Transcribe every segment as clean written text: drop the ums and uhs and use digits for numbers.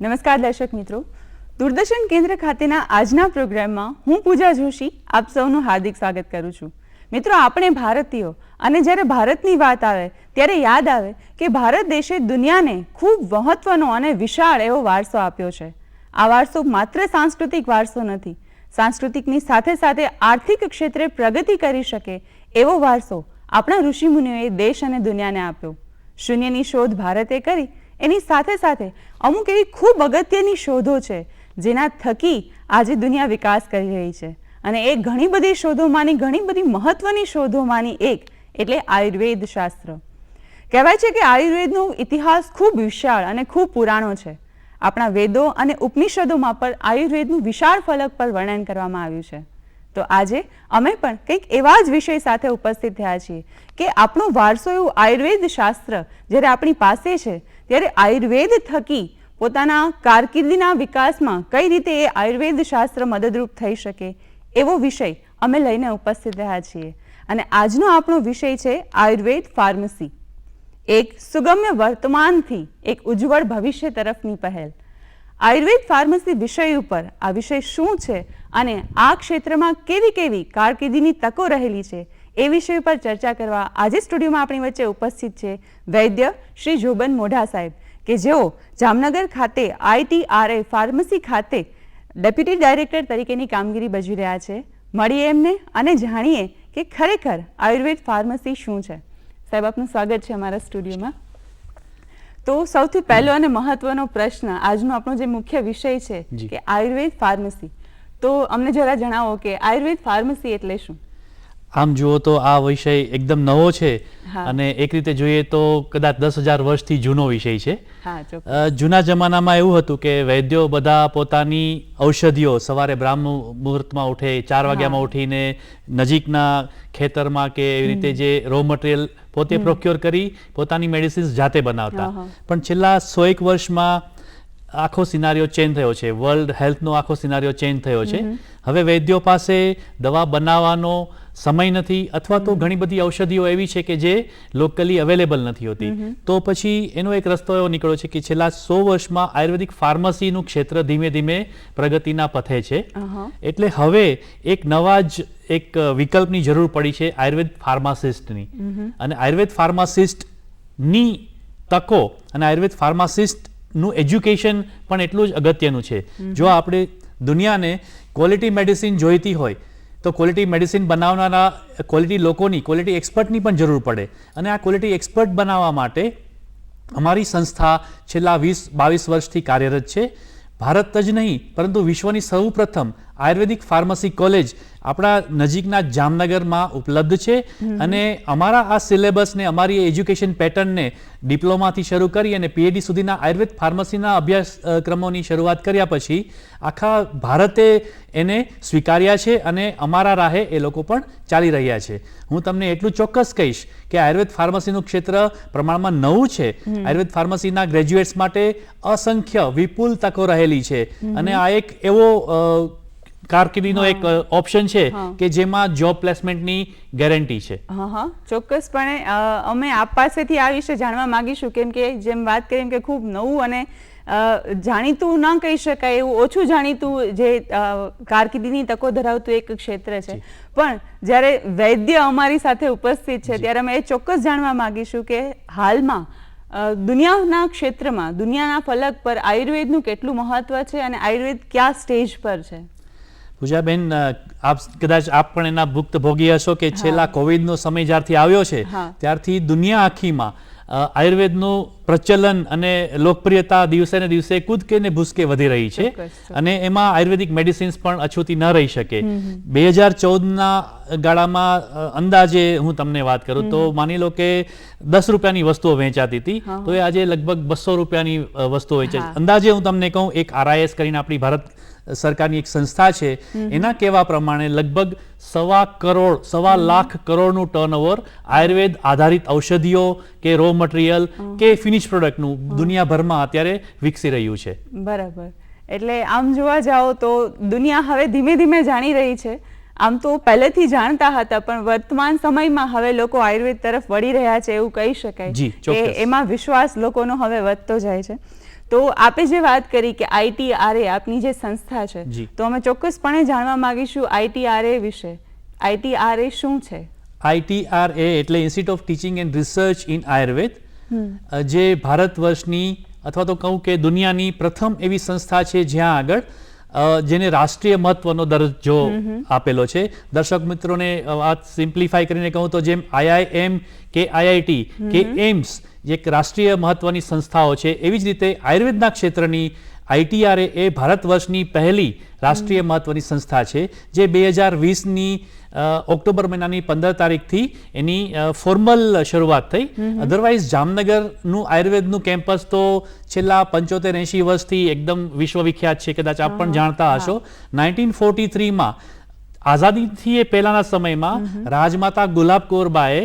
નમસ્કાર દર્શક મિત્રો, દૂરદર્શન કેન્દ્ર ખાતેના આજના પ્રોગ્રામમાં હું પૂજા જોશી આપ સૌનું હાર્દિક સ્વાગત કરું છું. મિત્રો, આપણે ભારતીયો અને જ્યારે ભારતની વાત આવે ત્યારે યાદ આવે કે ભારત દેશે દુનિયાને ખૂબ મહત્વનો અને વિશાળ એવો વારસો આપ્યો છે. આ વારસો માત્ર સાંસ્કૃતિક વારસો નથી, સાંસ્કૃતિકની સાથે સાથે આર્થિક ક્ષેત્રે પ્રગતિ કરી શકે એવો વારસો આપણા ઋષિમુનિઓએ દેશ અને દુનિયાને આપ્યો. શૂન્યની શોધ ભારતે કરી, એની સાથે સાથે અમુક એવી ખૂબ અગત્યની શોધો છે જેના થકી આજે દુનિયા વિકાસ કરી રહી છે. અને એ ઘણી બધી શોધોમાંની ઘણી બધી મહત્વની શોધોમાંની એક એટલે આયુર્વેદ શાસ્ત્ર. કહેવાય છે કે આયુર્વેદનો ઇતિહાસ ખૂબ વિશાળ અને ખૂબ પુરાણો છે. આપણા વેદો અને ઉપનિષદોમાં પણ આયુર્વેદનું વિશાળ ફલક પર વર્ણન કરવામાં આવ્યું છે. તો આજે અમે પણ કંઈક એવા જ વિષય સાથે ઉપસ્થિત થયા છીએ કે આપણો વારસો એવું આયુર્વેદ શાસ્ત્ર જ્યારે આપણી પાસે છે ત્યારે આયુર્વેદ થકી પોતાના કારકિર્દીના વિકાસમાં કઈ રીતે એ આયુર્વેદ શાસ્ત્ર મદદરૂપ થઈ શકે એવો વિષય અમે લઈને ઉપસ્થિત રહ્યા છીએ. અને આજનો આપણો વિષય છે આયુર્વેદ ફાર્મસી, એક સુગમ્ય વર્તમાનથી એક ઉજ્જવળ ભવિષ્ય તરફની પહેલ. આયુર્વેદ ફાર્મસી વિષય ઉપર આ વિષય શું છે અને આ ક્ષેત્રમાં કેવી કેવી કારકિર્દીની તકો રહેલી છે એ વિષય પર ચર્ચા કરવા આજે સ્ટુડિયોમાં આપણી વચ્ચે ઉપસ્થિત છે વૈદ્ય શ્રી જોબન મોઢા સાહેબ, કે જેઓ જામનગર ખાતે ITRA ફાર્મસી ખાતે ડેપ્યુટી ડાયરેક્ટર તરીકેની કામગીરી ભજવી રહ્યા છે. મળીએ એમને અને જાણીએ કે ખરેખર આયુર્વેદ ફાર્મસી શું છે. સાહેબ, આપનું સ્વાગત છે અમારા સ્ટુડિયોમાં. તો સૌથી પહેલો અને મહત્વનો પ્રશ્ન, આજનો આપણો જે મુખ્ય વિષય છે કે આયુર્વેદ ફાર્મસી, તો અમને જરા જણાવો કે આયુર્વેદ ફાર્મસી એટલે શું? આમ જુઓ તો આ વિષય એકદમ નવો છે અને એક રીતે જોઈએ તો કદાચ 10,000 વર્ષથી જૂનો વિષય છે. જૂના જમાનામાં એવું હતું કે વૈદ્યો બધા પોતાની ઔષધિઓ સવારે બ્રાહ્મ મુહૂર્તમાં ઉઠે, 4 વાગ્યામાં ઉઠીને નજીકના ખેતરમાં કે એવી રીતે જે રો મટીરિયલ પોતે પ્રોક્યોર કરી પોતાની મેડિસિન્સ જાતે બનાવતા. પણ છેલ્લા 100 વર્ષમાં આખો સિનારીઓ ચેન્જ થયો છે. વર્લ્ડ હેલ્થનો આખો સિનારીઓ ચેન્જ થયો છે. હવે વૈદ્યો પાસે દવા બનાવવાનો સમય નથી, અથવા તો ઘણી બધી ઔષધિઓ એવી છે કે જે લોકલી અવેલેબલ નથી હોતી. તો પછી એનો એક રસ્તો એવો નીકળ્યો છે કે છેલ્લા 100 વર્ષમાં આયુર્વેદિક ફાર્મસીનું ક્ષેત્ર ધીમે ધીમે પ્રગતિના પથે છે. એટલે હવે એક નવા જ એક વિકલ્પની જરૂર પડી છે આયુર્વેદ ફાર્માસિસ્ટની. અને આયુર્વેદ ફાર્માસિસ્ટની તકો અને આયુર્વેદ ફાર્માસિસ્ટનું એજ્યુકેશન પણ એટલું જ અગત્યનું છે. જો આપણે દુનિયાને ક્વોલિટી મેડિસિન જોઈતી હોય તો ક્વોલિટી મેડિસિન બનાવનારા ક્વોલિટી લોકોની, ક્વોલિટી એક્સપર્ટની પણ જરૂર પડે. અને આ ક્વોલિટી એક્સપર્ટ બનાવવા માટે અમારી સંસ્થા છેલ્લા 20-22 વર્ષથી કાર્યરત છે. ભારત જ નહીં પરંતુ વિશ્વની સૌપ્રથમ આયુર્વેદિક ફાર્મસી કોલેજ આપણા નજીકના જામનગરમાં ઉપલબ્ધ છે. અને અમારા આ સિલેબસને, અમારી એજ્યુકેશન પેટર્નને ડિપ્લોમાથી શરૂ કરી અને PhD સુધીના આયુર્વેદ ફાર્મસીના અભ્યાસક્રમોની શરૂઆત કર્યા પછી આખા ભારતે એને સ્વીકાર્યા છે અને અમારા રાહે એ લોકો પણ ચાલી રહ્યા છે. હું તમને એટલું ચોક્કસ કહીશ કે આયુર્વેદ ફાર્મસીનું ક્ષેત્ર પ્રમાણમાં નવું છે. આયુર્વેદ ફાર્મસીના ગ્રેજ્યુએટ્સ માટે અસંખ્ય વિપુલ તકો રહેલી છે. અને આ એક એવો કારકિર્દીનો એક ઓપ્શન છે કે જેમાં જોબ પ્લેસમેન્ટની ગેરંટી છે. ચોક્કસપણે અમે આપ પાસેથી આ વિશે જાણવા માંગીશું, કેમ કે જેમ વાત કરી કે ખૂબ નવું અને જાણીતું ન કહી શકાય એવું ઓછું જાણીતું જે કારકિર્દીની તકો ધરાવતું એક ક્ષેત્ર છે. પણ જ્યારે વૈદ્ય અમારી સાથે ઉપસ્થિત છે ત્યારે અમે એ ચોક્કસ જાણવા માંગીશું કે હાલમાં દુનિયાના ક્ષેત્રમાં, દુનિયાના ફલક પર આયુર્વેદનું કેટલું મહત્વ છે અને આયુર્વેદ કયા સ્ટેજ પર છે? પૂજાબેન, કદાચ આપ પણ એના ભુક્તભોગી હશો કે છેલ્લા કોવિડનો સમય જ્યારથી આવ્યો છે ત્યારથી દુનિયા આખીમાં આયુર્વેદનું પ્રચલન અને લોકપ્રિયતા દિવસે ને દિવસે કૂદકે ને ભૂસકે વધી રહી છે. અને એમાં આયુર્વેદિક મેડિસિન્સ પણ અછૂતી ન રહી શકે. 2014ના ગાળામાં અંદાજે હું તમને વાત કરું તો માની લો કે 10 રૂપિયાની વસ્તુઓ વેચાતી હતી, તો એ આજે લગભગ 200 રૂપિયાની વસ્તુઓ વેચે. અંદાજે હું તમને કહું, એક RIS કરીને આપણી ભારત સરકારની એક સંસ્થા છે, એના કહેવા પ્રમાણે લગભગ 1.25 લાખ કરોડનું ટર્નઓવર આયુર્વેદ આધારિત ઔષધિઓ કે રો મટીરિયલ કે ફિનિશ પ્રોડક્ટનું દુનિયાભરમાં અત્યારે વિકસી રહ્યું છે. બરાબર. એટલે આમ જોવા જાઓ તો દુનિયા હવે ધીમે ધીમે જાણી રહી છે. આમ તો પહેલેથી જાણતા હતા, પણ વર્તમાન સમયમાં હવે લોકો આયુર્વેદ તરફ વળી રહ્યા છે એવું કહી શકાય. એમાં વિશ્વાસ લોકોનો હવે વધતો જાય છે. તો આપે જે વાત કરી કે ITRA આપની જે સંસ્થા છે, જી. તો અમે ચોક્કસપણે જાણવા માંગીશું ITRA વિશે. ITRA શું છે? ITRA એટલે institute of teaching and research in Ayurveda, જે ભારત વર્ષની અથવા તો કહું કે દુનિયાની પ્રથમ એવી સંસ્થા છે જ્યાં આગળ જેને રાષ્ટ્રીય મહત્વનો દરજ્જો આપેલો છે. દર્શક મિત્રોને વાત સિમ્પ્લિફાઈ કરીને કહું તો જેમ IIM કે IIT કે એમ્સ જે એક રાષ્ટ્રીય મહત્વની સંસ્થાઓ છે, એવી જ રીતે આયુર્વેદના ક્ષેત્રની ITRA એ ભારત વર્ષની પહેલી રાષ્ટ્રીય મહત્વની સંસ્થા છે, જે 2020ની ઓક્ટોબર મહિનાની 15 તારીખથી એની ફોર્મલ શરૂઆત થઈ. અધરવાઇઝ જામનગરનું આયુર્વેદનું કેમ્પસ તો છેલ્લા 75-80 વર્ષથી એકદમ વિશ્વવિખ્યાત છે, કદાચ આપ પણ જાણતા હશો. 1943માં આઝાદીથી એ પહેલાના સમયમાં રાજમાતા ગુલાબ કૌરબાએ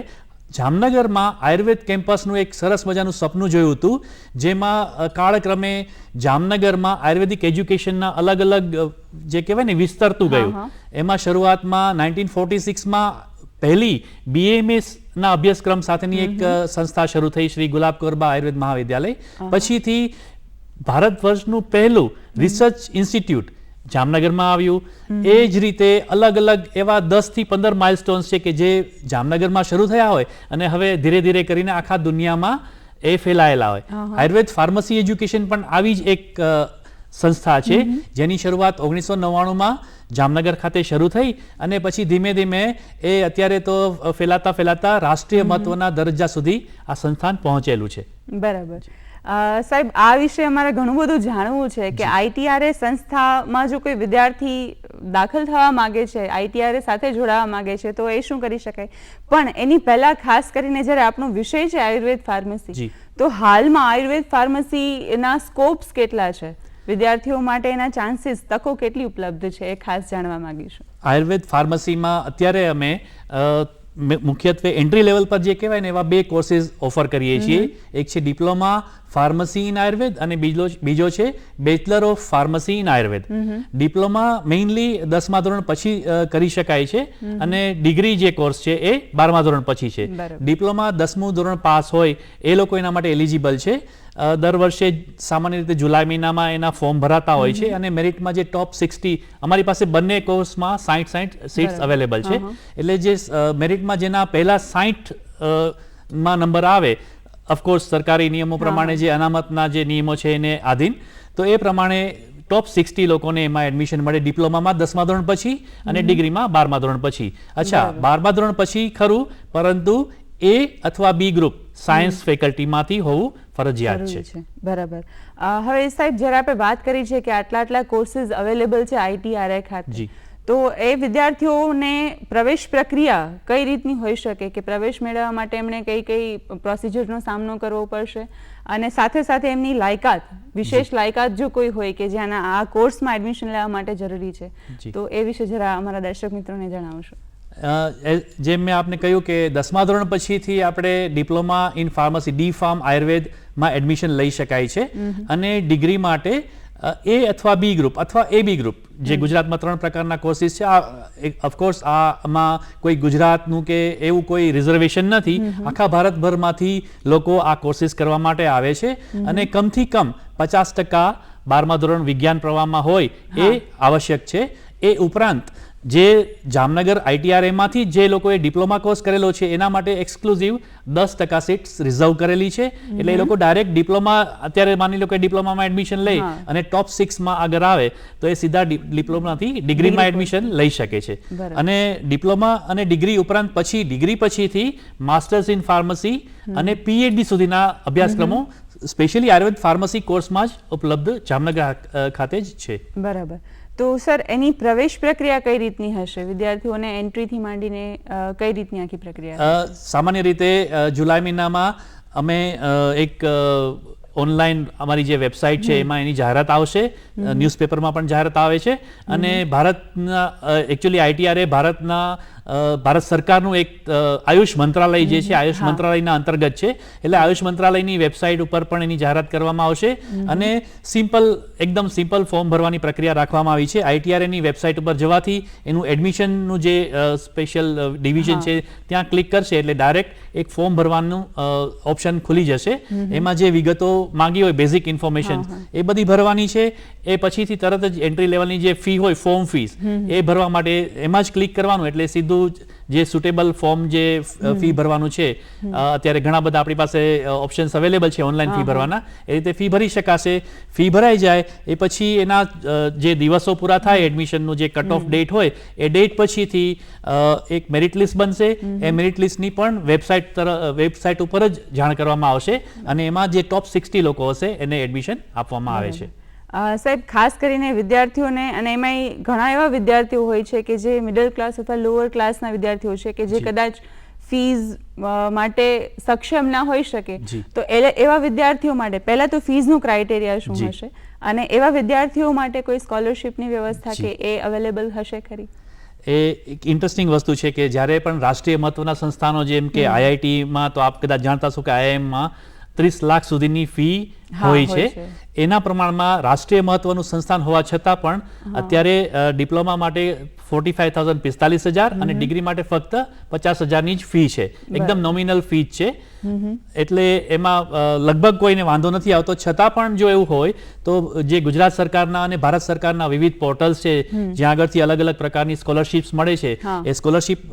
જામનગરમાં આયુર્વેદ કેમ્પસનું એક સરસ મજાનું સપનું જોયું હતું, જેમાં કાળક્રમે જામનગરમાં આયુર્વેદિક એજ્યુકેશનના અલગ અલગ જે કહેવાય ને વિસ્તરતું ગયું. એમાં શરૂઆતમાં 1946માં પહેલી BAMS ના અભ્યાસક્રમ સાથેની એક સંસ્થા શરૂ થઈ, શ્રી ગુલાબ કૌરબા આયુર્વેદ મહાવિદ્યાલય. પછીથી ભારત વર્ષનું પહેલું રિસર્ચ ઇન્સ્ટિટ્યૂટ જામનગરમાં આવ્યું. એ જ રીતે અલગ અલગ એવા 10 થી 15 માઇલસ્ટોન્સ છે કે જે જામનગરમાં શરૂ થયા હોય અને હવે ધીરે ધીરે કરીને આખા દુનિયામાં એ ફેલાયેલા હોય. આયુર્વેદ ફાર્મસી એજ્યુકેશન પણ આવી જ એક સંસ્થા છે, જેની શરૂઆત 1999માં જામનગર ખાતે શરૂ થઈ અને પછી ધીમે ધીમે એ અત્યારે તો ફેલાતા રાષ્ટ્રીય મહત્વના દરજ્જા સુધી આ સંસ્થાન પહોંચેલું છે. બરાબર. સાહેબ, આ વિશે અમારે ઘણું બધું જાણવું છે કે ITRA સંસ્થામાં જો કોઈ વિદ્યાર્થી દાખલ થવા માંગે છે, ITRA સાથે જોડાવા માંગે છે, તો એ શું કરી શકાય? પણ એની પહેલા ખાસ કરીને જ્યારે આપણો વિષય છે આયુર્વેદ ફાર્મસી, તો હાલમાં આયુર્વેદ ફાર્મસીના સ્કોપ્સ કેટલા છે? વિદ્યાર્થીઓ માટે એના ચાન્સીસ, તકો કેટલી ઉપલબ્ધ છે, એ ખાસ જાણવા માંગીશું. આયુર્વેદ ફાર્મસીમાં અત્યારે અમે મુખ્યત્વે એન્ટ્રી લેવલ પર જે કહેવાય ને એવા 2 કોર્સીસ ઓફર કરીએ છીએ. એક છે ડિપ્લોમા ફાર્મસી ઇન આયુર્વેદ અને બીજો છે bachelor of pharmacy in Ayurveda. Diploma mainly 10મા ધોરણ પછી કરી શકાય છે અને ડિગ્રી જે કોર્સ છે એ 12મા ધોરણ પછી છે. ડિપ્લોમા 10મું ધોરણ પાસ હોય એ લોકો એના માટે એલિજિબલ છે. દર વર્ષે સામાન્ય રીતે જુલાઈ મહિનામાં એના ફોર્મ ભરાતા હોય છે અને મેરિટમાં જે ટોપ 60, અમારી પાસે બંને કોર્સમાં 60 સીટ્સ અવેલેબલ છે. એટલે જે મેરિટમાં જેના પહેલા 60માં નંબર આવે, ઓફકોર્સ સરકારી નિયમો પ્રમાણે જે અનામતના જે નિયમો છે એને આધીન, તો એ પ્રમાણે ટોપ 60 લોકોને એમાં એડમિશન મળે ડિપ્લોમામાં 10મા ધોરણ પછી અને ડિગ્રીમાં 12મા ધોરણ પછી. અચ્છા, 12મા ધોરણ પછી ખરું, પરંતુ A અથવા B ગ્રુપ સાયન્સ ફેકલ્ટીમાંથી હોવું ફરજિયાત છે. બરાબર. હવે સાહેબ, જ્યારે આપણે વાત કરી છે કે આટલા કોર્સીસ અવેલેબલ છે ITRA ખાતે, તો એ વિદ્યાર્થીઓને પ્રવેશ પ્રક્રિયા કઈ રીતની હોઈ શકે કે પ્રવેશ મેળવવા માટે એમણે કઈ પ્રોસિજરનો સામનો કરવો પડશે, અને સાથે સાથે એમની લાયકાત, વિશેષ લાયકાત જો કોઈ હોય કે જેના આ કોર્સમાં એડમિશન લેવા માટે જરૂરી છે, તો એ વિશે જરા અમારા દર્શક મિત્રોને જણાવશો. જેમ મેં આપને કહ્યું કે 10મા ધોરણ પછીથી આપણે ડિપ્લોમા ઇન ફાર્મસી D.Pharm આયુર્વેદમાં એડમિશન લઈ શકાય છે અને ડિગ્રી માટે A અથવા B ગ્રુપ અથવા AB ગ્રુપ, જે ગુજરાતમાં 3 પ્રકારના કોર્સિસ છે. ઓફકોર્સ આમાં કોઈ ગુજરાતનું કે એવું કોઈ રિઝર્વેશન નથી. આખા ભારતભરમાંથી લોકો આ કોર્સિસ કરવા માટે આવે છે અને કમથી કમ 50% 12મા ધોરણ વિજ્ઞાન પ્રવાહમાં હોય એ આવશ્યક છે. એ ઉપરાંત જે જામનગર ITRA માંથી જે લોકોએ ડિપ્લોમા કોર્સ કરેલો છે એના માટે એક્સક્લુઝિવ 10% સીટ્સ રિઝર્વ કરેલી છે. એટલે એ લોકો ડાયરેક્ટ ડિપ્લોમા, અત્યારે માની લો કે ડિપ્લોમામાં એડમિશન લઈ અને ટોપ 6માં આગળ આવે તો એ સીધા ડિપ્લોમાથી ડિગ્રીમાં એડમિશન લઈ શકે છે. અને ડિપ્લોમા અને ડિગ્રી ઉપરાંત પછી ડિગ્રી પછીથી માસ્ટર્સ ઇન ફાર્મસી અને PhD સુધીના અભ્યાસક્રમો સ્પેશિયલી આયુર્વેદ ફાર્મસી કોર્સમાં જ ઉપલબ્ધ જામનગર ખાતે જ છે. બરાબર. તો સર, એની પ્રવેશ પ્રક્રિયા કઈ રીતની હશે? વિદ્યાર્થીઓને એન્ટ્રીથી માંડીને કઈ રીતની આખી પ્રક્રિયા? સામાન્ય રીતે જુલાઈ મહિનામાં અમે એક ઓનલાઈન અમારી જે વેબસાઇટ છે એમાં એની જાહેરાત આવશે, ન્યૂઝપેપરમાં પણ જાહેરાત આવે છે અને ભારતના એકચ્યુઅલી ITRA ભારતના ભારત સરકારનું એક આયુષ મંત્રાલય જે છે આયુષ મંત્રાલયના અંતર્ગત છે, એટલે આયુષ મંત્રાલયની વેબસાઇટ ઉપર પણ એની જાહેરાત કરવામાં આવશે અને એકદમ સિમ્પલ ફોર્મ ભરવાની પ્રક્રિયા રાખવામાં આવી છે. ITRA ની વેબસાઇટ ઉપર જવાથી એનું એડમિશનનું જે સ્પેશિયલ ડિવિઝન છે ત્યાં ક્લિક કરશે એટલે ડાયરેક્ટ એક ફોર્મ ભરવાનું ઓપ્શન ખુલી જશે. એમાં જે વિગતો માંગી હોય બેઝિક ઇન્ફોર્મેશન એ બધી ભરવાની છે. એ પછીથી તરત જ એન્ટ્રી લેવલની જે ફી હોય ફોર્મ ફીસ એ ભરવા માટે એમાં જ ક્લિક કરવાનું એટલે સીધું જે સુટેબલ ફોર્મ જે ફી ભરવાનું છે, અત્યારે ઘણા બધા આપણી પાસે ઓપ્શન્સ અવેલેબલ છે ઓનલાઈન ફી ભરવાના, એ રીતે ફી ભરી શકાશે. ફી ભરાઈ જાય એ પછી એના જે દિવસો પૂરા થાય એડમિશનનું જે કટ ઓફ ડેટ હોય એ ડેટ પછીથી એક મેરિટ લિસ્ટ બનશે. એ મેરિટ લિસ્ટની પણ વેબસાઇટ ઉપર જ જાણ કરવામાં આવશે અને એમાં જે ટોપ 60 લોકો હશે એને એડમિશન આપવામાં આવે છે. સાહેબ, ખાસ કરીને વિદ્યાર્થીઓને, અને એમાંય ઘણા એવા વિદ્યાર્થીઓ હોય છે કે જે મિડલ ક્લાસ અથવા લોઅર ક્લાસના વિદ્યાર્થીઓ છે કે જે કદાચ ફીઝ માટે સક્ષમ ના હોઈ શકે, તો એવા વિદ્યાર્થીઓ માટે પહેલા તો ફીઝનું ક્રાઇટેરિયા શું હશે અને એવા વિદ્યાર્થીઓ માટે કોઈ સ્કોલરશિપની વ્યવસ્થા કે એ અવેલેબલ હશે ખરી? એ એક ઇન્ટરેસ્ટિંગ વસ્તુ છે કે જ્યારે પણ રાષ્ટ્રીય મહત્વના સંસ્થાનો જેમ કે IITમાં તો આપ કદાચ જાણતા છો કે IIMમાં 30 લાખ સુધીની ફી હોય છે. એના પ્રમાણમાં રાષ્ટ્રીય મહત્વનું સંસ્થાન હોવા છતાં પણ અત્યારે ડિપ્લોમા માટે 45,000 45,000 અને ડિગ્રી માટે ફક્ત 50,000ની જ ફી છે. એકદમ નોમિનલ ફી જ છે. એટલે એમાં લગભગ કોઈને વાંધો નથી આવતો. છતાં પણ જો એવું હોય તો જે ગુજરાત સરકારના અને ભારત સરકારના વિવિધ પોર્ટલ્સ છે જ્યાં આગળથી અલગ અલગ પ્રકારની સ્કોલરશિપ્સ મળે છે, એ સ્કોલરશિપ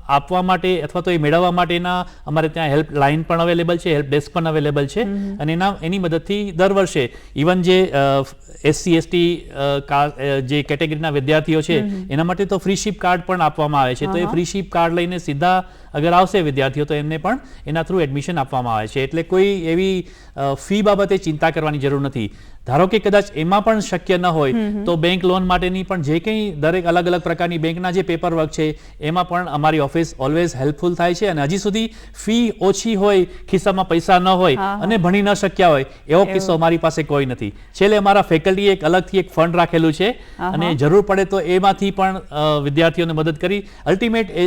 આપવા માટે અથવા તો એ મેળવવા માટેના અમારે ત્યાં હેલ્પ લાઇન પણ અવેલેબલ છે, હેલ્પ ડેસ્ક પણ અવેલેબલ છે અને એની મદદથી દર વર્ષે ઇવન જે SC/ST જે કેટેગરીના વિદ્યાર્થીઓ છે એના માટે તો ફ્રીશીપ કાર્ડ પણ આપવામાં આવે છે. તો એ ફ્રીશીપ કાર્ડ લઈને સીધા અગર આવશે વિદ્યાર્થીઓ તો એમને પણ એના થ્રુ એડમિશન આપવામાં આવે છે. એટલે કોઈ એવી ફી બાબતે ચિંતા કરવાની જરૂર નથી. ધારો કે કદાચ એમાં પણ શક્ય ન હોય તો બેંક લોન માટેની પણ જે કંઈ દરેક અલગ અલગ પ્રકારની બેંકના જે પેપર વર્ક છે એમાં પણ અમારી ઓફિસ ઓલવેઝ હેલ્પફુલ થાય છે. અને હજી સુધી ફી ઓછી હોય, ખિસ્સામાં પૈસા ન હોય અને ભણી ન શક્યા હોય એવો કિસ્સો અમારી પાસે કોઈ નથી. છેલ્લે અમારા ફેકલ્ટીએ એક અલગથી એક ફંડ રાખેલું છે અને જરૂર પડે તો એમાંથી પણ વિદ્યાર્થીઓને મદદ કરી. અલ્ટિમેટ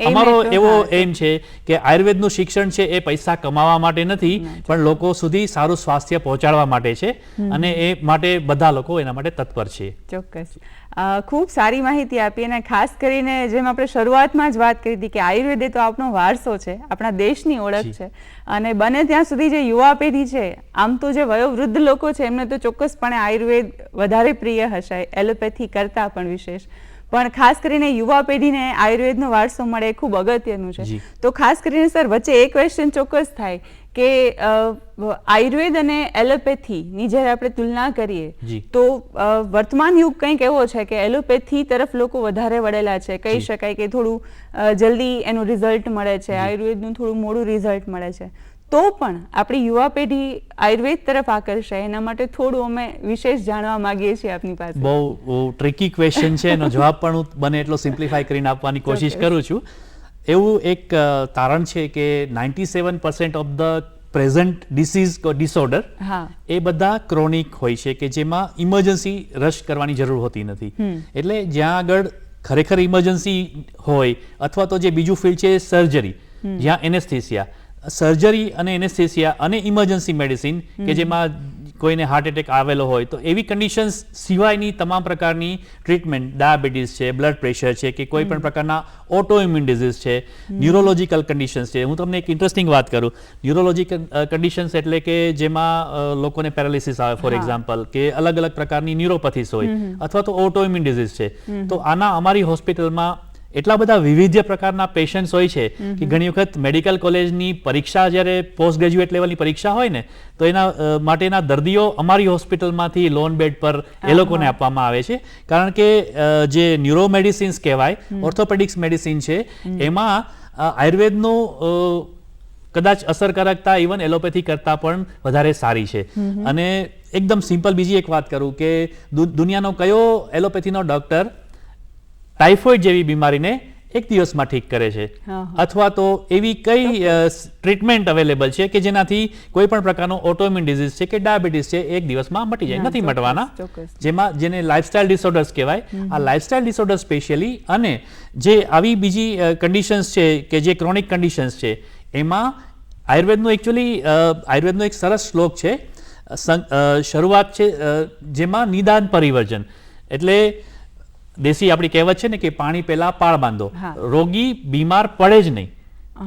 અમારો એવો એમ છે કે આયુર્વેદનું શિક્ષણ છે એ પૈસા કમાવા માટે નથી પણ લોકો સુધી સારું સ્વાસ્થ્ય પહોંચાડવા માટે છે અને એ માટે બધા લોકો એના માટે તત્પર છે. ચોક્કસ, ખૂબ સારી માહિતી આપી. અને ખાસ કરીને જેમ આપણે શરૂઆતમાં જ વાત કરી હતી કે આયુર્વેદ એ તો આપણો વારસો છે, આપણા દેશની ઓળખ છે અને બને ત્યાં સુધી જે યુવા પેઢી છે, આમ તો જે વયોવૃદ્ધ લોકો છે એમને તો ચોક્કસપણે આયુર્વેદ વધારે પ્રિય હશે એલોપેથી કરતાં પણ વિશેષ, પણ ખાસ કરીને યુવા પેઢીને આયુર્વેદનો વારસો મળે એ ખૂબ અગત્યનું છે. તો ખાસ કરીને સર વચ્ચે એક ક્વેશ્ચન ચોક્કસ થાય કે આયુર્વેદ અને એલોપેથીની જ્યારે આપણે તુલના કરીએ તો વર્તમાન યુગ કંઈક એવો છે કે એલોપેથી તરફ લોકો વધારે વળેલા છે. કહી શકાય કે થોડું જલ્દી એનું રિઝલ્ટ મળે છે, આયુર્વેદનું થોડું મોડું રિઝલ્ટ મળે છે. તો પણ આપણી યુવા પેઢી આયુર્વેદ તરફ આકર્ષાય એના માટે થોડું અમે વિશેષ જાણવા માંગીએ છીએ આપની પાસે. બહુ ટ્રિકી ક્વેશ્ચન છે, એનો જવાબ પણ હું બને એટલો સિમ્પ્લિફાય કરીને આપવાની કોશિશ કરું છું. એવું એક તારણ છે કે 97% of the present disease disorder એ બધા ક્રોનિક હોય છે કે જેમાં ઇમરજન્સી રશ કરવાની જરૂર હોતી નથી. એટલે જ્યાં આગળ ખરેખર ઇમરજન્સી હોય અથવા તો જે બીજું ફિલ્ડ છે સર્જરી, જ્યાં એનેસ્થેસિયા, સર્જરી અને એનેસ્થેસિયા અને ઇમરજન્સી મેડિસિન કે જેમાં કોઈને હાર્ટ એટેક આવેલો હોય તો એવી કન્ડિશન્સ સિવાયની તમામ પ્રકારની ટ્રીટમેન્ટ, ડાયાબિટીસ છે, બ્લડ પ્રેશર છે કે કોઈ પણ પ્રકારના ઓટોઇમ્યુન ડિઝીઝ છે, ન્યુરોલોજીકલ કન્ડિશન્સ છે. હું તમને એક ઇન્ટરેસ્ટિંગ વાત કરું. ન્યુરોલોજીકલ કન્ડિશન્સ એટલે કે જેમાં લોકોને પેરાલિસિસ આવે ફોર એક્ઝામ્પલ, કે અલગ અલગ પ્રકારની ન્યુરોપેથીસ હોય અથવા તો ઓટોઇમ્યુન ડિઝીઝ છે. તો આના અમારી હોસ્પિટલમાં એટલા બધા વિવિધ પ્રકારના પેશન્ટ્સ હોય છે કે ઘણી વખત મેડિકલ કોલેજની પરીક્ષા જ્યારે પોસ્ટ ગ્રેજ્યુએટ લેવલની પરીક્ષા હોય ને તો એના માટેના દર્દીઓ અમારી હોસ્પિટલમાંથી લોન બેડ પર એ લોકોને આપવામાં આવે છે. કારણ કે જે ન્યુરો મેડિસિન્સ કહેવાય, ઓર્થોપેડિક્સ મેડિસિન છે, એમાં આયુર્વેદનું કદાચ અસરકારકતા ઇવન એલોપેથી કરતાં પણ વધારે સારી છે. અને એકદમ સિમ્પલ બીજી એક વાત કરું કે દુનિયાનો કયો એલોપેથીનો ડૉક્ટર ટાઇફોઇડ જેવી બીમારીને 1 દિવસમાં ઠીક કરે છે, હા. અથવા તો એવી કઈ ટ્રીટમેન્ટ અવેલેબલ છે કે જેનાથી કોઈ પણ પ્રકારનો ઓટોઇમ્યુન ડિઝીઝ છે કે ડાયાબિટીસ છે 1 દિવસમાં મટી જાય? હા, નથી ચોક્કસ, મટવાના. ચોક્કસ. જેમાં જેને લાઇફસ્ટાઇલ ડિસઓર્ડર્સ કહેવાય, આ લાઇફસ્ટાઇલ ડિસઓર્ડર સ્પેશિયલી અને જે આવી બીજી કન્ડિશન્સ છે કે જે ક્રોનિક કન્ડિશન્સ છે એમાં આયુર્વેદનો એક સરસ શ્લોક છે, શરૂઆત છે જેમાં નિદાન પરિવર્જન, એટલે દેશી આપણી કહેવત છે ને કે પાણી પહેલા પાળ બાંધો. હા. રોગી બીમાર પડે જ નહીં.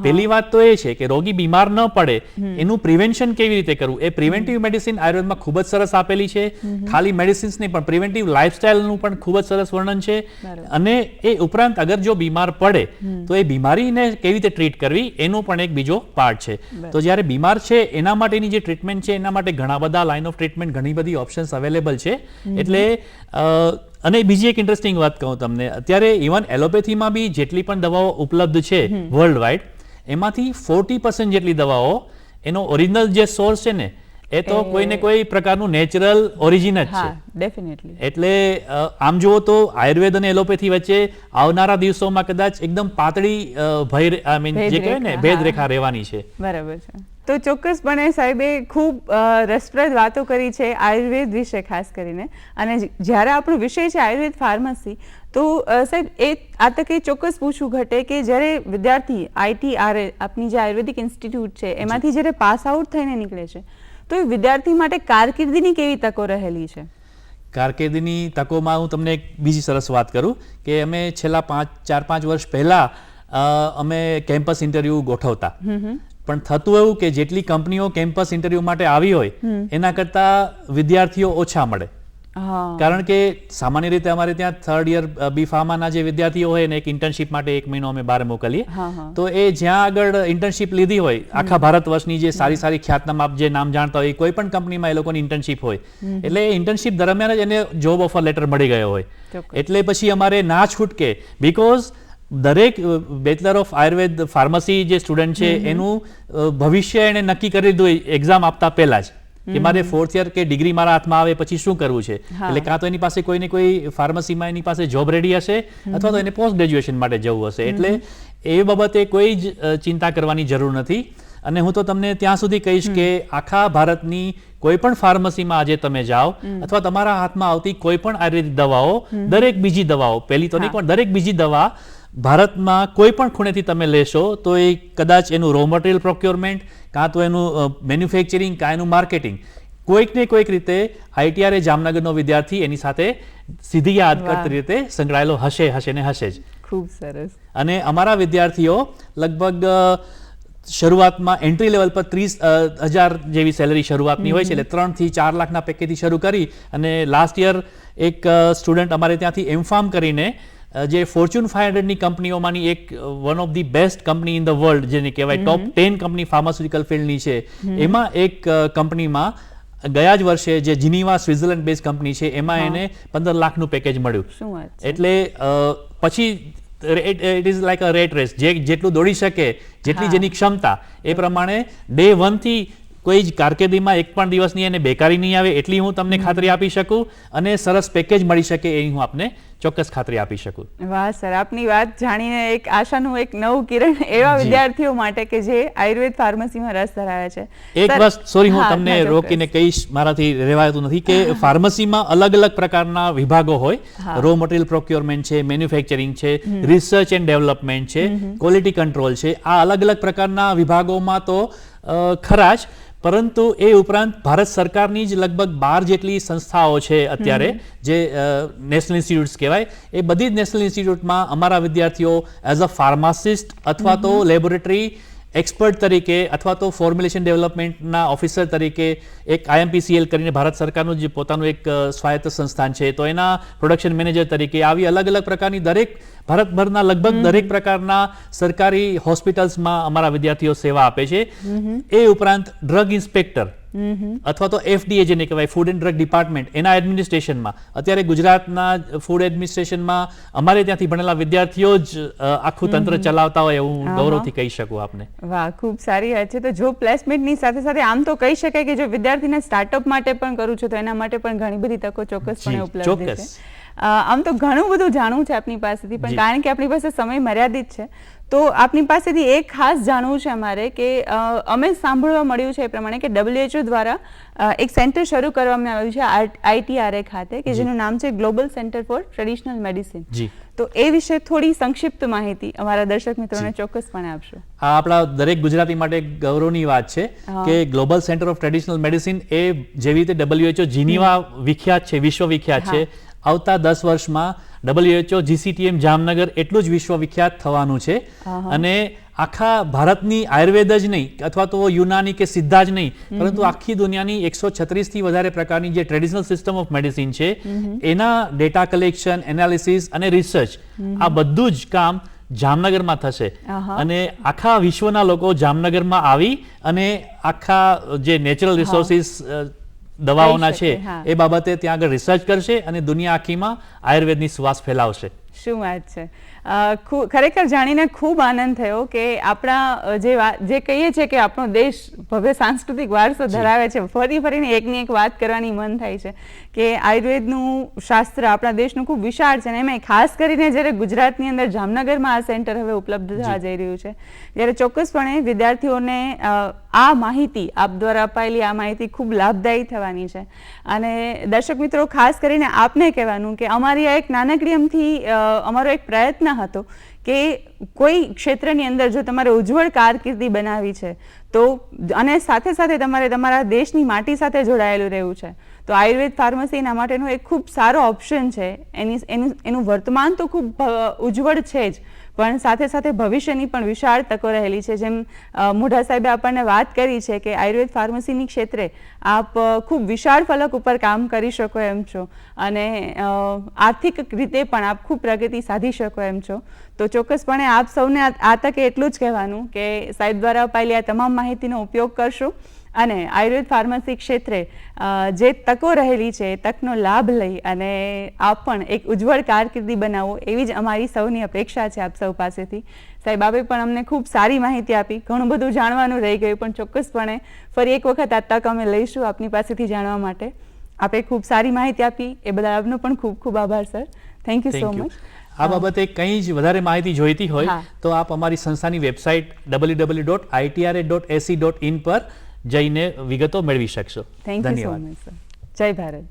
પહેલી વાત તો એ છે કે રોગી બીમાર ન પડે એનું પ્રિવેન્શન કેવી રીતે કરવું. એ પ્રિવેન્ટિવ મેડિસિન આયુર્વેદમાં ખૂબ જ સરસ આપેલી છે. ખાલી મેડિસિન્સ નહીં પણ પ્રિવેન્ટિવ લાઇફસ્ટાઇલનું પણ ખૂબ જ સરસ વર્ણન છે. બરાબર. અને એ ઉપરાંત અગર જો બીમાર પડે તો એ બીમારીને કેવી રીતે ટ્રીટ કરવી એનો પણ એક બીજો પાર્ટ છે. તો જ્યારે બીમાર છે એના માટેની જે ટ્રીટમેન્ટ છે એના માટે ઘણા બધા લાઇન ઓફ ટ્રીટમેન્ટ, ઘણી બધી ઓપ્શન્સ અવેલેબલ છે. એટલે અને બીજી એક ઇન્ટરેસ્ટિંગ વાત કહું તમને, અત્યારે ઇવન એલોપેથીમાં બી જેટલી પણ દવાઓ ઉપલબ્ધ છે વર્લ્ડ વાઇડ, એમાંથી 40% જેટલી દવાઓ એનો ઓરિજિનલ જે સોર્સ છે ને એ તો કોઈને કોઈ પ્રકારનું નેચરલ ઓરિજિન જ છે. હા, ડેફિનેટલી. એટલે આમ જુઓ તો આયુર્વેદ અને એલોપેથી વચ્ચે આવનારા દિવસોમાં કદાચ એકદમ પાતળી જે કહેવાય ને ભેદરેખા રહેવાની છે. બરાબર છે. તો ચોક્કસપણે સાહેબે ખૂબ રસપ્રદ વાતો કરી છે આયુર્વેદ વિશે ખાસ કરીને, અને જ્યારે આપણો વિષય છે આયુર્વેદ ફાર્મસી, તો સાહેબ આ તકે ચોક્કસ પૂછવું ઘટે કે જ્યારે વિદ્યાર્થી ITRA આપની જે આયુર્વેદિક ઇન્સ્ટિટ્યૂટ છે એમાંથી જ્યારે પાસ આઉટ થઈને નીકળે છે તો એ વિદ્યાર્થી માટે કારકિર્દીની કેવી તકો રહેલી છે? કારકિર્દીની તકોમાં હું તમને એક બીજી સરસ વાત કરું કે અમે છેલ્લા 4-5 વર્ષ પહેલા અમે કેમ્પસ ઇન્ટરવ્યૂ ગોઠવતા, પણ થતું એવું કે જેટલી કંપનીઓ કેમ્પસ ઇન્ટરવ્યૂ માટે આવી હોય એના કરતાં વિદ્યાર્થીઓ ઓછા મળે. કારણ કે સામાન્ય રીતે અમારે ત્યાં 3rd યર બી ફાર્માના જે વિદ્યાર્થીઓ હોય ને એક ઇન્ટર્નશીપ માટે 1 મહિનો અમે બહાર મોકલીએ. તો એ જ્યાં આગળ ઇન્ટર્નશીપ લીધી હોય આખા ભારત વર્ષની જે સારી સારી ખ્યાતનામ આપ જે નામ જાણતા હોય કોઈ પણ કંપનીમાં એ લોકોની ઇન્ટર્નશીપ હોય, એટલે ઇન્ટર્નશીપ દરમિયાન જ એને જોબ ઓફર લેટર મળી ગયો હોય. એટલે પછી અમારે ના છૂટકે, બીકોઝ દરેક બેચલર ઓફ આયુર્વેદ ફાર્મસી જે સ્ટુડન્ટ છે એનું ભવિષ્ય એને નક્કી કરી દીધું એક્ઝામ આપતા પહેલા જ કે મારે 4th યર કે ડિગ્રી મારા હાથમાં આવે પછી શું કરવું છે. એટલે કાં તો એની પાસે કોઈને કોઈ ફાર્મસીમાં એની પાસે જોબ રેડી હશે અથવા તો એને પોસ્ટ ગ્રેજ્યુએશન માટે જવું હશે. એટલે એ બાબતે કોઈ જ ચિંતા કરવાની જરૂર નથી. અને હું તો તમને ત્યાં સુધી કહીશ કે આખા ભારતની કોઈ પણ ફાર્મસીમાં આજે તમે જાઓ અથવા તમારા હાથમાં આવતી કોઈ પણ આયુર્વેદિક દવાઓ, દરેક બીજી દવાઓ, પહેલી તો નહીં પણ દરેક બીજી દવા ભારતમાં કોઈ પણ ખૂણેથી તમે લેશો તો એ કદાચ એનું રો મટીરિયલ પ્રોક્યોરમેન્ટ, કાં તો એનું મેન્યુફેક્ચરિંગ, કાં એનું માર્કેટિંગ, કોઈક ને કોઈક રીતે ITRA જામનગરનો વિદ્યાર્થી એની સાથે સીધી યાદગાર રીતે સંકળાયેલો હશે ને હશે જ. ખૂબ સરસ. અને અમારા વિદ્યાર્થીઓ લગભગ શરૂઆતમાં એન્ટ્રી લેવલ પર 30,000 જેવી સેલરી શરૂઆતની હોય છે, એટલે 3 થી 4 લાખના પેકેજથી શરૂ કરી અને લાસ્ટ યર એક સ્ટુડન્ટ અમારે ત્યાંથી એમફાર્મ કરીને જે ફોર્ચ્યુન 500 ની કંપનીઓમાંની એક one of the best company in the world જેને કહેવાય ટોપ 10 કંપની ફાર્માસ્યુટિકલ ફિલ્ડની છે, એમાં એક કંપનીમાં ગયા જ વર્ષે જે જીનીવા સ્વિટ્ઝરલેન્ડ બેઝ કંપની છે એમાં એને 15 લાખનું પેકેજ મળ્યું. એટલે પછી it is like a rat race, જેટલું દોડી શકે, જેટલી જેની ક્ષમતા એ પ્રમાણે ડે 1 થી કોઈ જ કારકિર્દીમાં એક પણ દિવસની એને બેકારી નહીં આવે એટલી હું તમને ખાતરી આપી શકું, અને સરસ પેકેજ મળી શકે એની હું આપને ચોક્કસ ખાતરી આપી શકું. વાહ સર, આપની વાત જાણીને એક આશાનું એક નવું કિરણ એવા વિદ્યાર્થીઓ માટે કે જે આયુર્વેદ ફાર્મસીમાં રસ ધરાવે છે. એક બસ સોરી હું તમને રોકીને કહીશ, મારાથી રહેવાતું નથી કે ફાર્મસીમાં અલગ અલગ પ્રકારના વિભાગો હોય. રો મટીરિયલ પ્રોક્યોરમેન્ટ છે, મેન્યુફેક્ચરિંગ છે, રિસર્ચ એન્ડ ડેવલપમેન્ટ છે, ક્વોલિટી કંટ્રોલ છે, આ અલગ અલગ પ્રકારના વિભાગોમાં તો ખરા જ, પરંતુ એ ઉપરાંત ભારત સરકારની જ લગભગ 12 જેટલી સંસ્થાઓ છે અત્યારે જે નેશનલ ઇન્સ્ટિટ્યૂટ્સ કહેવાય. એ બધી જ નેશનલ ઇન્સ્ટિટ્યૂટમાં અમારા વિદ્યાર્થીઓ એઝ અ ફાર્માસિસ્ટ અથવા તો લેબોરેટરી એક્સપર્ટ તરીકે અથવા તો ફોર્મ્યુલેશન ડેવલપમેન્ટના ઓફિસર તરીકે એક IMPCL કરીને ભારત સરકારનું જે પોતાનું એક સ્વાયત્ત સંસ્થાન છે, તો એના પ્રોડક્શન મેનેજર તરીકે આવી અલગ અલગ પ્રકારની દરેક ભારતભરના લગભગ દરેક પ્રકારના સરકારી હોસ્પિટલ્સમાં અમારા વિદ્યાર્થીઓ સેવા આપે છે. એ ઉપરાંત ડ્રગ ઇન્સ્પેક્ટર અથવા તો FDA જેને કહેવાય ફૂડ એન્ડ ડ્રગ ડિપાર્ટમેન્ટ, એના એડમિનિસ્ટ્રેશનમાં અત્યારે ગુજરાતના ફૂડ એડમિનિસ્ટ્રેશનમાં અમારે ત્યાંથી ભણેલા વિદ્યાર્થીઓ જ આખું તંત્ર ચલાવતા હોય એવું ગૌરવથી કહી શકું આપને. વાહ, ખૂબ સારી વાત છે. તો જો પ્લેસમેન્ટની સાથે સાથે આમ તો કહી શકાય કે જો વિદ્યાર્થીને સ્ટાર્ટઅપ માટે પણ કરવું છે તો એના માટે પણ ઘણી બધી તકો ચોક્કસપણે ઉપલબ્ધ છે. આમ તો ઘણું બધું જાણવું છે આપની પાસેથી, પણ જી. કારણ કે આપણી પાસે સમય મર્યાદિત છે, તો આપની પાસેથી એક ખાસ જાણવું છે અમારે કે અમે સાંભળવા મળ્યું છે એ પ્રમાણે કે WHO દ્વારા એક સેન્ટર શરૂ કરવામાં આવ્યું છે ITRA ખાતે, કે જેનું નામ છે global centre for traditional medicine. જી. તો એ વિશે થોડી સંક્ષિપ્ત માહિતી અમારા દર્શક મિત્રોને ચોક્કસપણે આપશો. આ આપણા દરેક ગુજરાતી માટે એક ગૌરવની વાત છે કે global centre of traditional medicine એ જેવી રીતે WHO જીનીવા વિખ્યાત છે, વિશ્વ વિખ્યાત છે, આવતા 10 વર્ષમાં WHO GCTM જામનગર એટલું જ વિશ્વવિખ્યાત થવાનું છે. અને આખા ભારતની આયુર્વેદ જ નહીં અથવા તો યુનાની કે સિદ્ધા જ નહીં, પરંતુ આખી દુનિયાની 136 થી વધારે પ્રકારની જે ટ્રેડિશનલ સિસ્ટમ ઓફ મેડિસિન છે એના ડેટા કલેક્શન, એનાલિસિસ અને રિસર્ચ આ બધું જ કામ જામનગરમાં થશે. અને આખા વિશ્વના લોકો જામનગરમાં આવી અને આખા જે નેચરલ રિસોર્સિસ દવાઓના છે એ બાબતે ત્યાં આગળ રિસર્ચ કરશે અને દુનિયા આખીમાં આયુર્વેદની સુવાસ ફેલાવશે. શું વાત છે! ખરેખર જાણીને ખૂબ આનંદ થયો કે આપણા જે કહીએ છીએ કે આપણો દેશ ભવ્ય સાંસ્કૃતિક વારસો ધરાવે છે, ફરીને એકની એક વાત કરવાની મન થાય છે કે આયુર્વેદનું શાસ્ત્ર આપણા દેશનું ખૂબ વિશાળ છે, અને એમાં ખાસ કરીને જ્યારે ગુજરાતની અંદર જામનગરમાં આ સેન્ટર હવે ઉપલબ્ધ થવા જઈ રહ્યું છે, ત્યારે ચોક્કસપણે વિદ્યાર્થીઓને આ માહિતી આપ દ્વારા અપાયેલી આ માહિતી ખૂબ લાભદાયી થવાની છે. અને દર્શક મિત્રો, ખાસ કરીને આપને કહેવાનું કે અમારી આ એક નાનકડી અમથી અમારો એક પ્રયત્ન હતો કે કોઈ ક્ષેત્રની અંદર જો તમારે ઉજ્જવળ કારકિર્દી બનાવવી છે તો, અને સાથે સાથે તમારે તમારા દેશની માટી સાથે જોડાયેલું રહેવું છે, તો આયુર્વેદ ફાર્મસી એના માટેનો એક ખૂબ સારો ઓપ્શન છે. એનું વર્તમાન તો ખૂબ ઉજ્જવળ છે જ, પણ સાથે સાથે ભવિષ્યની પણ વિશાળ તકો રહેલી છે. જેમ મોઢા સાહેબે આપણને વાત કરી છે કે આયુર્વેદ ફાર્મસીની ક્ષેત્રે આપ ખૂબ વિશાળ ફલક ઉપર કામ કરી શકો એમ છો, અને આર્થિક રીતે પણ આપ ખૂબ પ્રગતિ સાધી શકો એમ છો. તો ચોક્કસપણે આપ સૌને આ તકે એટલું જ કહેવાનું કે સાહેબ દ્વારા અપાયેલી આ તમામ માહિતીનો ઉપયોગ કરશો અને આયુર્વેદ ફાર્મસી ક્ષેત્રે જે તકો રહેલી છે એ તકનો લાભ લઈ અને આપ પણ એક ઉજ્જવળ કારકિર્દી બનાવો, એવી જ અમારી સૌની અપેક્ષા છે આપ સૌ પાસેથી. સાહેબ, આપે પણ અમને ખૂબ સારી માહિતી આપી, ઘણું બધું જાણવાનું રહી ગયું, પણ ચોક્કસપણે ફરી એક વખત આ તક અમે લઈશું આપની પાસેથી જાણવા માટે. આપે ખૂબ સારી માહિતી આપી એ બદલ આપનો પણ ખૂબ ખૂબ આભાર sir. Thank you so much. આ બાબતે કંઈ જ વધારે માહિતી જોઈતી હોય તો આપ અમારી સંસ્થાની વેબસાઇટ www.itra.ac.in પર જઈને વિગતો મેળવી શકશો. Thank you so much sir. જય ભારત.